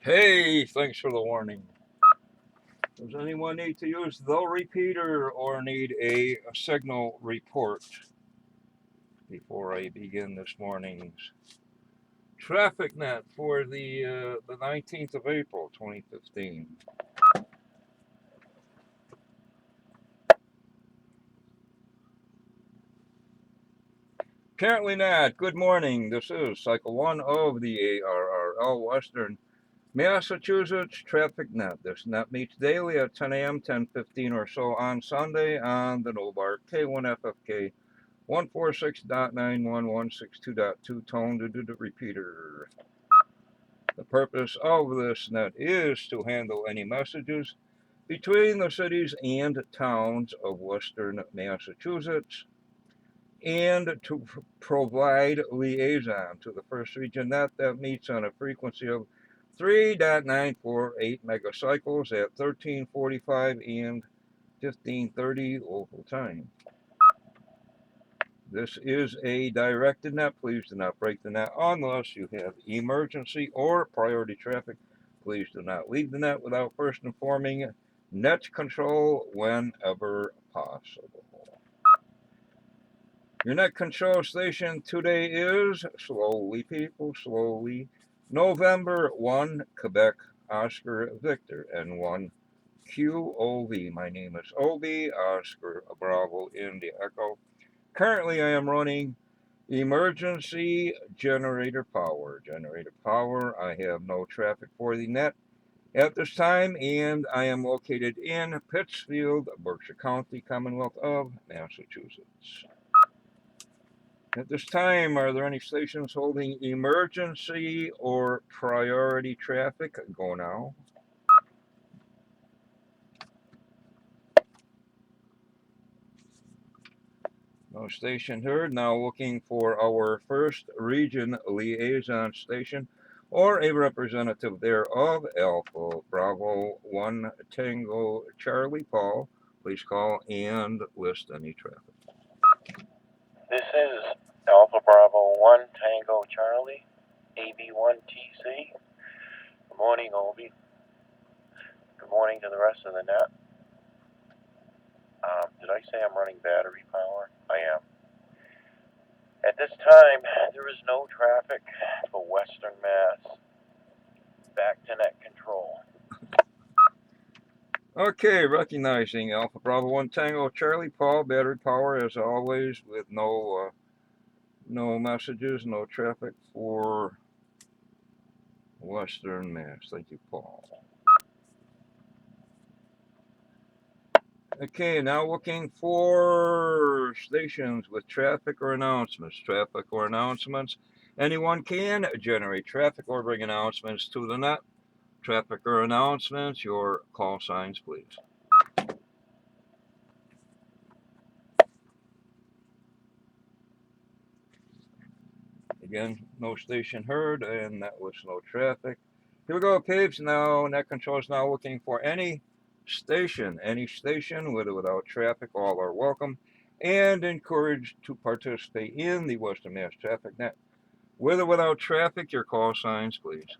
Hey, thanks for the warning. Does anyone need to use the repeater or need a signal report before I begin this morning's traffic net for the 19th of April, 2015? Apparently not. Good morning. This is cycle one of the ARRL Western Massachusetts Traffic Net. This net meets daily at 10 a.m., 10:15 or so on Sunday on the Nobar K1FFK 146.91162.2 tone to the repeater. The purpose of this net is to handle any messages between the cities and towns of western Massachusetts and to provide liaison to the first region net that meets on a frequency of 3.948 megacycles at 13:45 and 15:30 local time. This is a directed net. Please do not break the net unless you have emergency or priority traffic. Please do not leave the net without first informing net control whenever possible. Your net control station today is, slowly people, slowly, November 1, Quebec, Oscar, Victor, N1, QOV. My name is OB, Oscar, Bravo, India, Echo. Currently, I am running emergency generator power. Generator power. I have no traffic for the net at this time, and I am located in Pittsfield, Berkshire County, Commonwealth of Massachusetts. At this time, are there any stations holding emergency or priority traffic? Go now. No station heard. Now looking for our first region liaison station or a representative thereof. Alpha Bravo 1 Tango Charlie Paul. Please call and list any traffic. This is Alpha Bravo 1 Tango Charlie, AB1TC. Good morning, Obi. Good morning to the rest of the net. Did I say I'm running battery power? I am. At this time, there is no traffic for Western Mass. Back to net control. Okay, recognizing Alpha Bravo 1 Tango Charlie Paul, battery power as always with no messages, no traffic for Western Mass. Thank you, Paul. Okay, now looking for stations with traffic or announcements. Traffic or announcements. Anyone can generate traffic or bring announcements to the net. Traffic or announcements, your call signs, please. Again, no station heard, and that was no traffic. Here we go, peeps. Now, net control is now looking for any station, with or without traffic. All are welcome and encouraged to participate in the Western Mass Traffic Net. With or without traffic, your call signs, please.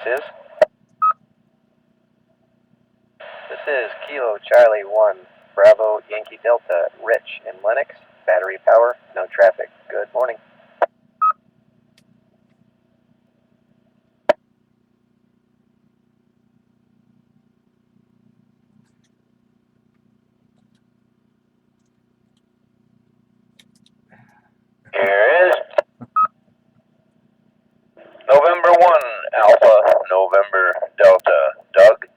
This is Kilo Charlie 1 Bravo Yankee Delta Rich in Lennox. Battery power, no traffic. Good morning. Here is November 1 Alpha November Delta Doug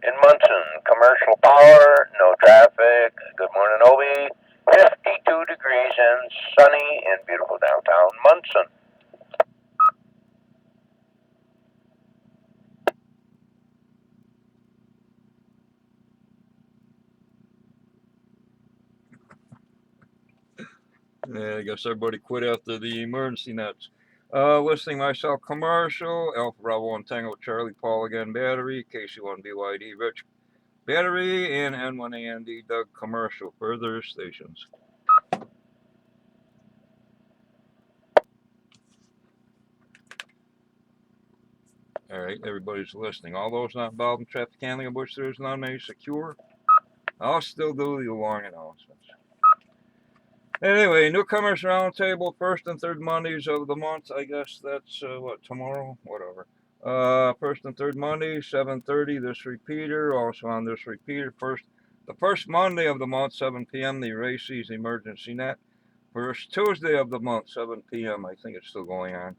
in Munson. Commercial power, no traffic. Good morning, Obi. 52 degrees and sunny in beautiful downtown Munson. Yeah, I guess everybody quit after the emergency nets. Listing myself commercial, Alpha Bravo 1 Tango Charlie Paul again battery, KC1 BYD Rich battery, and N1 Andy Doug commercial. Further stations. All right, everybody's listening. All those not involved in traffic handling of which there is none made secure. I'll still do the long announcements. Anyway, newcomers roundtable, first and third Mondays of the month. I guess that's what, tomorrow, whatever. First and third Monday, 7:30. This repeater, also on this repeater. The first Monday of the month, 7 p.m. The Races Emergency Net. First Tuesday of the month, 7 p.m. I think it's still going on.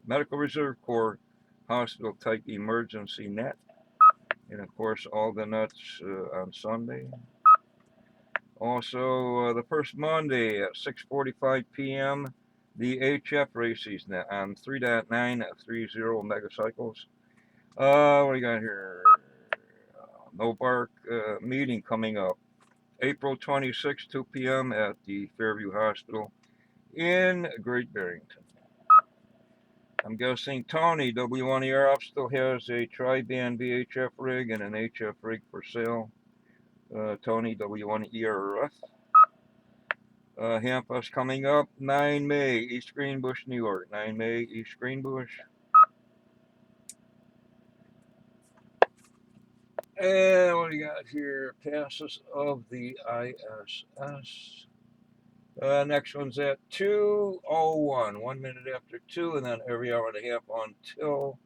Medical Reserve Corps Hospital Type Emergency Net. And of course, all the nuts on Sunday. Also, the first Monday at 6:45 p.m., the HF races on 3.9 at 30 megacycles. What do you got here? No Bark meeting coming up April 26, 2 p.m. at the Fairview Hospital in Great Barrington. I'm guessing Tony, W1ERF, still has a tri-band VHF rig and an HF rig for sale. Tony, W1ERF. Hamfest coming up 9 May, East Greenbush, New York. 9 May, East Greenbush. And what do you got here? Passes of the ISS. Next one's at 2:01, 1 minute after 2, and then every hour and a half until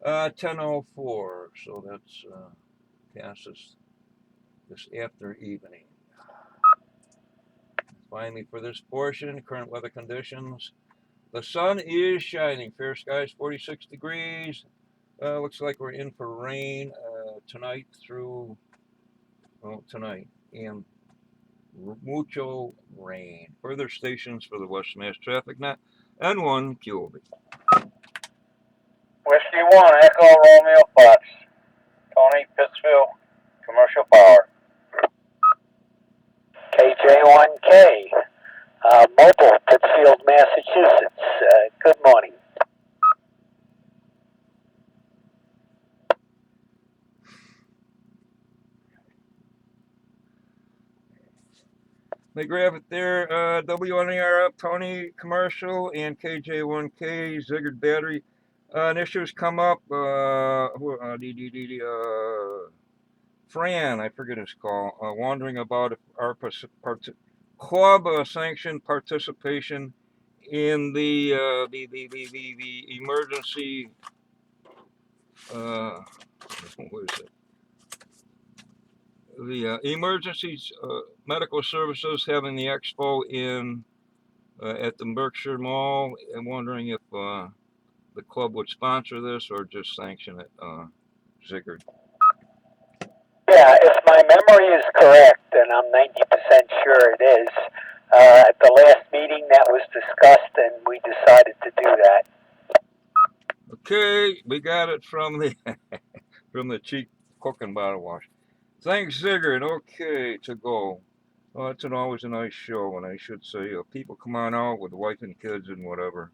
10:04. So that's passes this after evening. Finally, for this portion, current weather conditions. The sun is shining. Fair skies, 46 degrees. Looks like we're in for rain tonight through tonight and mucho rain. Further stations for the West Mass Traffic Net N1 QOB. Whiskey 1, Echo Romeo Fox. Tony, Pittsfield, Commercial Power. KJ1K, Mobile, Pittsfield, Massachusetts. Good morning. They grab it there. W1ER up, Tony Commercial, and KJ1K, Ziggurat Battery. Issues come up. Fran, I forget his call, wondering about our club sanctioned participation in the emergency. What is it? The emergency medical services having the expo in at the Berkshire Mall, and wondering if the club would sponsor this or just sanction it, Ziggurat. Yeah, if my memory is correct, and I'm 90% sure it is, at the last meeting that was discussed, and we decided to do that. Okay, we got it from the from the cheap cooking bottle wash. Thanks, Ziggurat. Okay, to go. Well, it's always a nice show, and I should say, people come on out with wife and kids and whatever.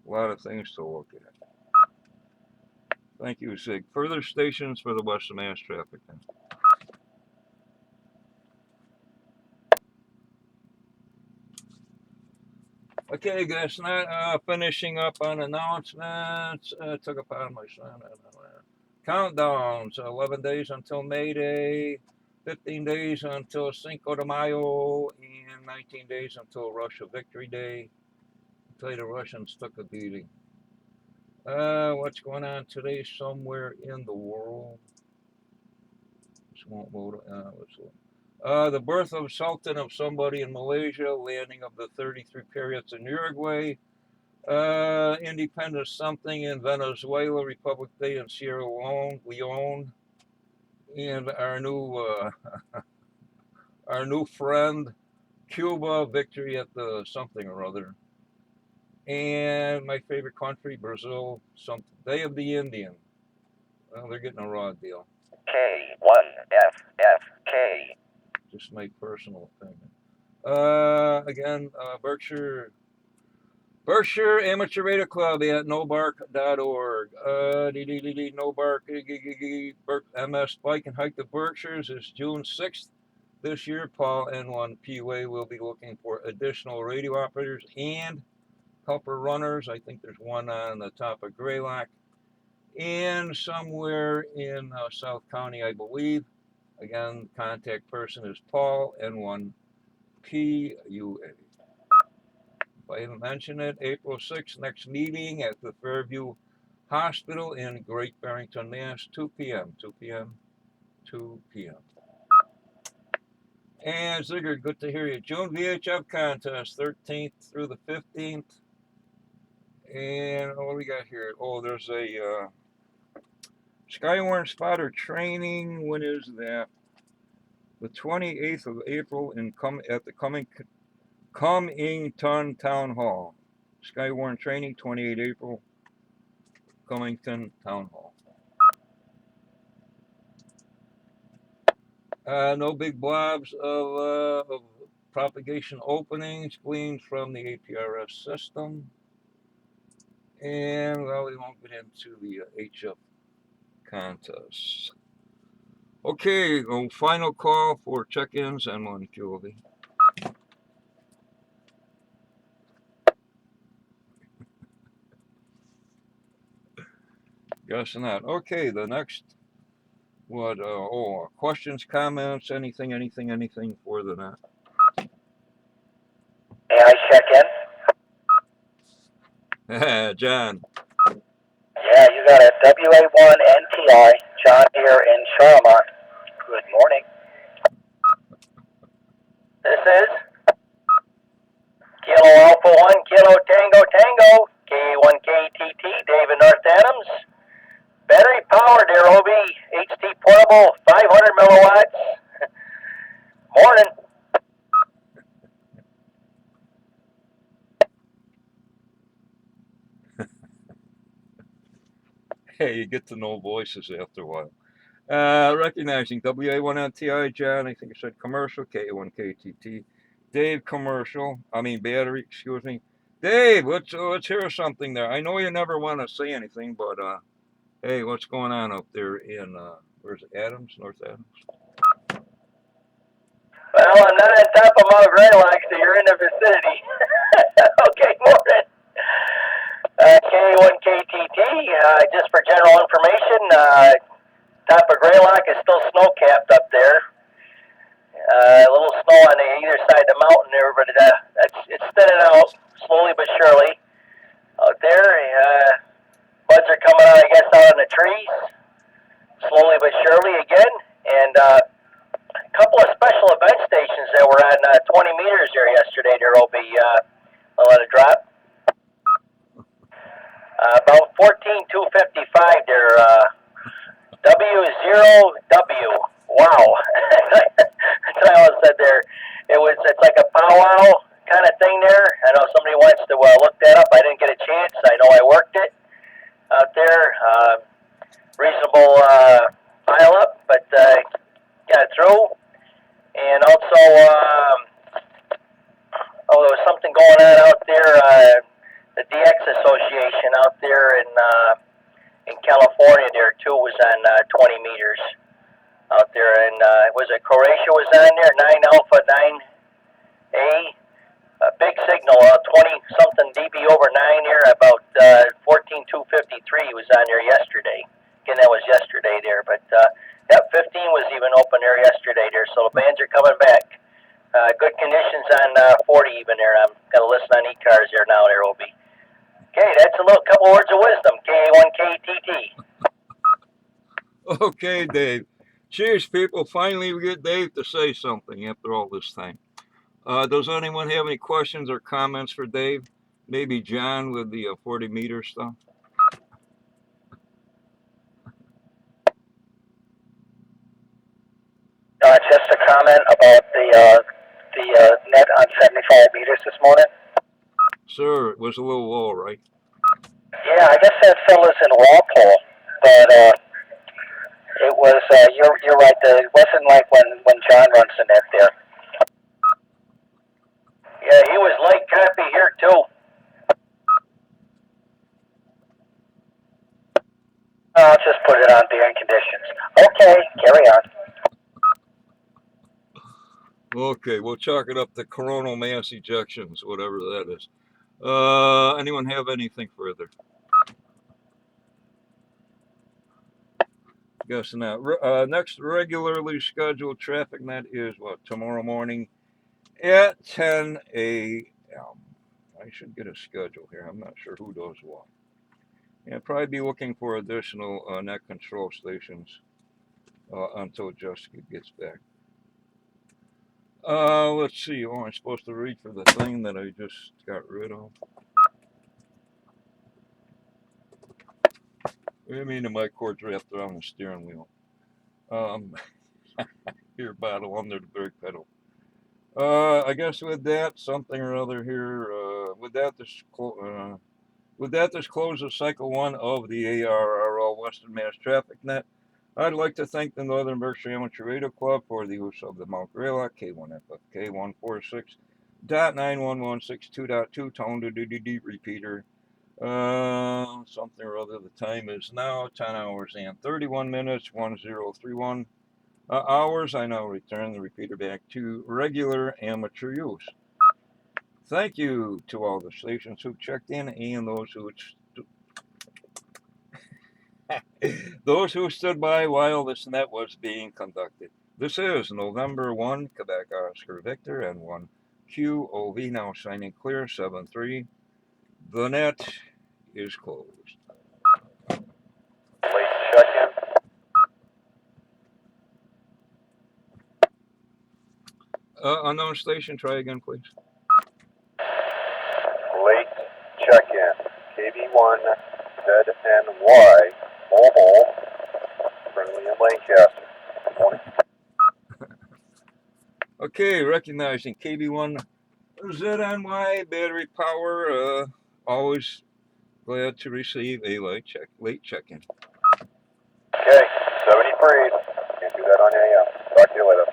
A lot of things to look at. Thank you, Zig. Further stations for the Western Mass Traffic. Okay, guys, not finishing up on announcements. Took a part of my son. Countdowns, 11 days until May Day, 15 days until Cinco de Mayo, and 19 days until Russia Victory Day. I'll tell you, the Russians took a beating. What's going on today somewhere in the world? This won't load. Let's look. The birth of Sultan of somebody in Malaysia, landing of the 33 Patriots in Uruguay, Independence something in Venezuela, Republic Day in Sierra Leone, and our new friend Cuba, victory at the something or other, and my favorite country, Brazil, something Day of the Indian. Well, they're getting a raw deal. K1FFK. Just my personal opinion. Again, Berkshire Amateur Radio Club at nobark.org. Nobark, MS Bike and Hike the Berkshires is June 6th. This year, Paul N1 PUA will be looking for additional radio operators and couple runners. I think there's one on the top of Greylock and somewhere in South County, I believe. Again, contact person is Paul, N1PUA. If I haven't mentioned it, April 6th, next meeting at the Fairview Hospital in Great Barrington, Mass, 2 p.m., 2 p.m., 2 p.m. And Zigger, good to hear you. June VHF contest, 13th through the 15th. And what do we got here? Oh, there's a Skywarn spotter training. When is that? The 28th of April at the Cummington Town Hall. Skywarn training, 28 April, Cummington Town Hall. No big blobs of propagation openings gleaned from the APRS system. And, well, we won't get into the HF contests. Okay, final call for check-ins and one QOV. Guess not. Okay, the next, questions, comments, anything for the net. May I check in? John. Yeah, you got a WA1 NTI, John Deere in Charlemont. Good morning. This is Kilo Alpha 1, Kilo Tango Tango, K1KTT, David North Adams. Battery powered Aerobie, HT portable, 500 milliwatts. Morning. Hey, you get to know voices after a while. Recognizing WA1NTI, John, I think you said commercial, K1KTT. Dave, commercial, battery, excuse me. Dave, let's hear something there. I know you never want to say anything, but hey, what's going on up there in, where's it, Adams, North Adams? Well, I'm not on top of Mount Greylock, so you're in the vicinity. Okay, morning. K1KTT, just for general information, top of Greylock is still snow-capped up there. A little snow on either side of the mountain there, but it's thinning out slowly but surely. Out there, buds are coming out, I guess, out on the trees, slowly but surely again. And a couple of special event stations that were on 20 meters there yesterday. There will be a lot of drop. About 14,255 there. W0W. Wow. That's what I said there. It's like a powwow kind of thing there. I know somebody wants to look that up. I didn't get a chance. I know I worked it out there. Reasonable pile up, but got it through. And also, there was something going on out there. The DX Association out there in California there too was on 20 meters out there, and was it Croatia was on there, 9 Alpha 9A, a big signal, 20 something dB over 9 here, about 14,253 was on there yesterday. Again, that was yesterday there, but 15 was even open there yesterday there, so the bands are coming back. Good conditions on 40 even there. I'm got to listen on e-cars there now. There will be. Okay, that's a little couple words of wisdom. K1KTT. Okay, Dave. Cheers, people. Finally, we get Dave to say something after all this time. Does anyone have any questions or comments for Dave? Maybe John with the 40 meter stuff. Just a comment about the net on 75 meters this morning. Sir, it was a little low, right? Yeah, I guess that fella's in Walpole, but it was. You're right. It wasn't like when John runs the net there. Yeah, he was light copy here too. I'll just put it on bearing conditions. Okay, carry on. Okay, we'll chalk it up to coronal mass ejections, whatever that is. Anyone have anything further? Guess not. Next regularly scheduled traffic net is what, tomorrow morning at 10 a.m. I should get a schedule here. I'm not sure who does what. Yeah, probably be looking for additional net control stations until Jessica gets back. Let's see. Oh, I'm supposed to read for the thing that I just got rid of. What do you mean my cord's wrapped around the steering wheel? Here, bottle under the brake pedal. I guess with that, something or other here. With that, this closes cycle 1 of the ARRL Western Mass Traffic Net. I'd like to thank the Northern Berkshire Amateur Radio Club for the use of the Mount Greylock K1FFK 146.91162.2 tone to DDD repeater. Something or other. The time is now 10 hours and 31 minutes, 1031 hours. I now return the repeater back to regular amateur use. Thank you to all the stations who checked in and those who stood by while this net was being conducted. This is November 1, Quebec Oscar Victor, and 1 QOV now signing clear 7-3. The net is closed. Late check-in. Unknown station, try again, please. Late check-in. KB1 ZNY mobile friendly in Lancaster. Good morning. Okay, recognizing KB1 ZNY battery power. Always glad to receive a late check-in. Okay, 73. Can't do that on AM. Talk to you later.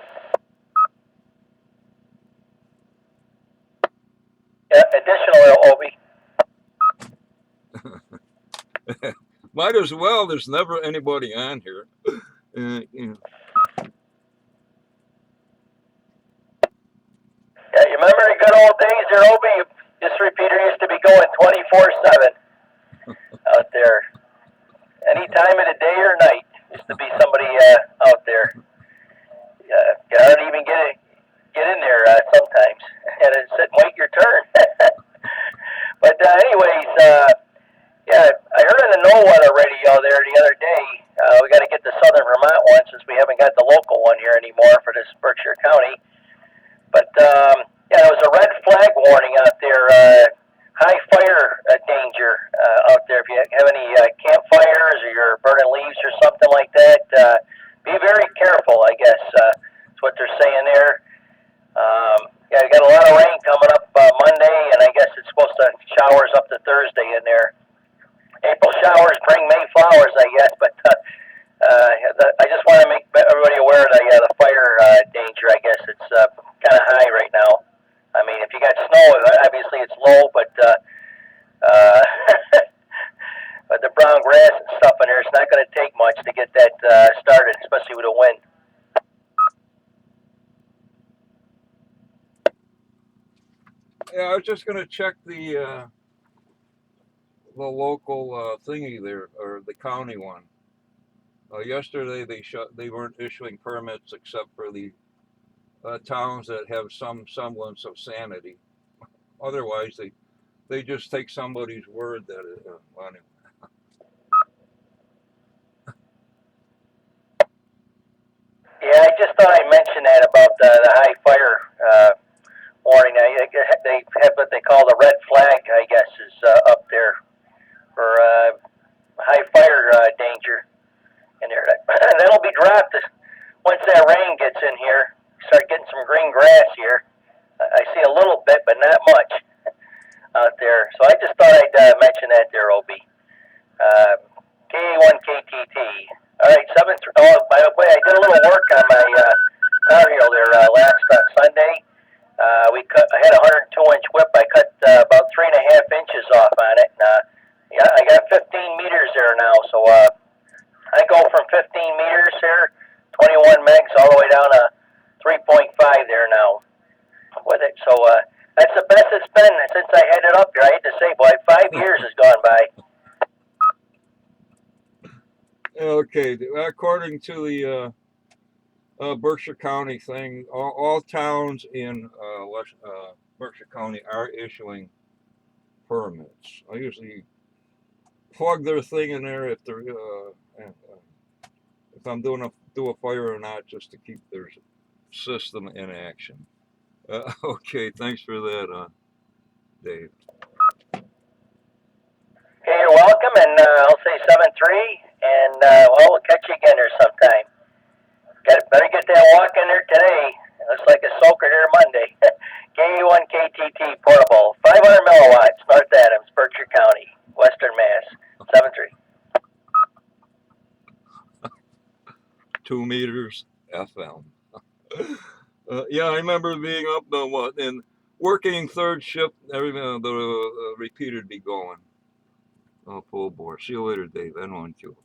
Yeah, additional OB. Might as well. There's never anybody on here. Yeah, you remember the good old days there, OB? This repeater used to be going 24/7 out there. Any time of the day or night, used to be somebody out there. You don't even get in there sometimes. And then sit and wait your turn. But anyways, yeah, I heard on the NOAA radio there the other day. We got to get the Southern Vermont one since we haven't got the local one here anymore for this Berkshire County. But yeah, there was a red flag warning out there. High fire danger out there. If you have any campfires or you're burning leaves or something like that, be very careful, I guess. That's what they're saying there. Yeah, we got a lot of rain coming up Monday, and I guess it's supposed to showers up to Thursday in there. April showers bring May flowers, I guess, but I just want to make everybody aware of the fire danger. I guess it's kind of high right now. I mean, if you got snow, obviously it's low, but but the brown grass and stuff in there, it's not going to take much to get that started, especially with the wind. Yeah, I was just gonna check the local thingy there, or the county one. Yesterday they weren't issuing permits except for the towns that have some semblance of sanity. Otherwise, they just take somebody's word that well, anyway. Yeah, I just thought I'd mention that about the high fire warning. They have what they call the red flag, I guess, is up there for high fire danger in there. That'll be dropped once that rain gets in here. Start getting some green grass here. I see a little bit, but not much out there. So I just thought I'd mention that there, OB. KA1KTT. All right, 7. Oh, by the way, I did a little work on my power heel there last Sunday. I had a 102-inch whip. I cut about 3.5 inches off on it. Yeah, I got 15 meters there now. So I go from 15 meters here, 21 megs, all the way down to 3.5 there now with it. So that's the best it's been since I had it up here. I had to 5 years has gone by. Okay, according to the Berkshire County thing, all towns in Berkshire County are issuing permits. I usually plug their thing in there if they're if I'm do a fire or not, just to keep their system in action. Okay, thanks for that, Dave. Hey, you're welcome, and I'll say 7-3, and well, we'll catch you again here sometime. Better get that walk in there today. Looks like a soaker here Monday. KE1 KTT portable, 500 milliwatts, North Adams, Berkshire County, Western Mass, 7-3. 2 meters FM. Yeah, I remember being up and working third shift. The repeater would be going. Oh, full bore. See you later, Dave. N1Q.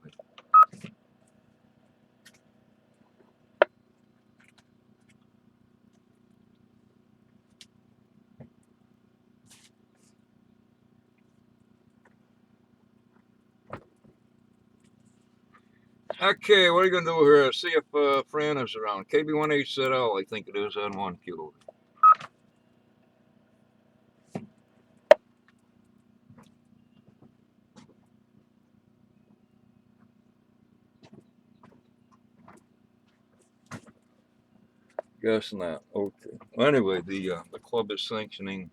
Okay, what are you gonna do here? See if Fran is around. KB1HZL, I think it is N1Q. Guess not. Okay. Anyway, the club is sanctioning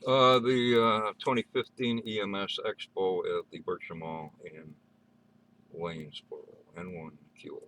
the 2015 EMS Expo at the Berkshire Mall in Waynesboro. N1Q.